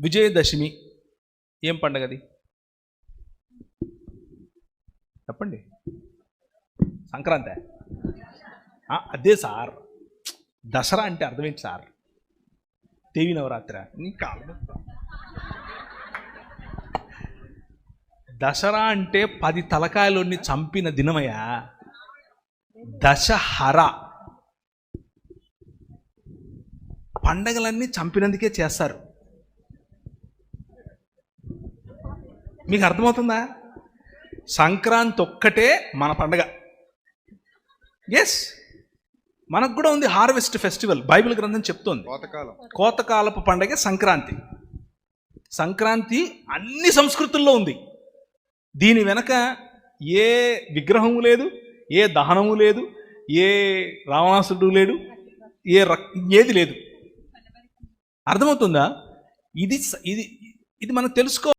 విజయదశమి ఏం పండగది చెప్పండి? సంక్రాంతి? అదే సార్. దసరా అంటే అర్థమేంటి సార్? దేవి నవరాత్రి. ఇంకా దసరా అంటే 10 తలకాయలోని చంపిన దినమయ్యా. దశహర. పండగలన్నీ చంపినందుకే చేస్తారు. మీకు అర్థమవుతుందా? సంక్రాంతి ఒక్కటే మన పండగ. ఎస్, మనకు కూడా ఉంది హార్వెస్ట్ ఫెస్టివల్. బైబిల్ గ్రంథం చెప్తోంది కోతకాలపు పండగ సంక్రాంతి. సంక్రాంతి అన్ని సంస్కృతుల్లో ఉంది. దీని వెనక ఏ విగ్రహము లేదు, ఏ దహనము లేదు, ఏ రావణాసుడు లేడు, ఏది లేదు. అర్థమవుతుందా? ఇది ఇది ఇది మనం తెలుసుకో.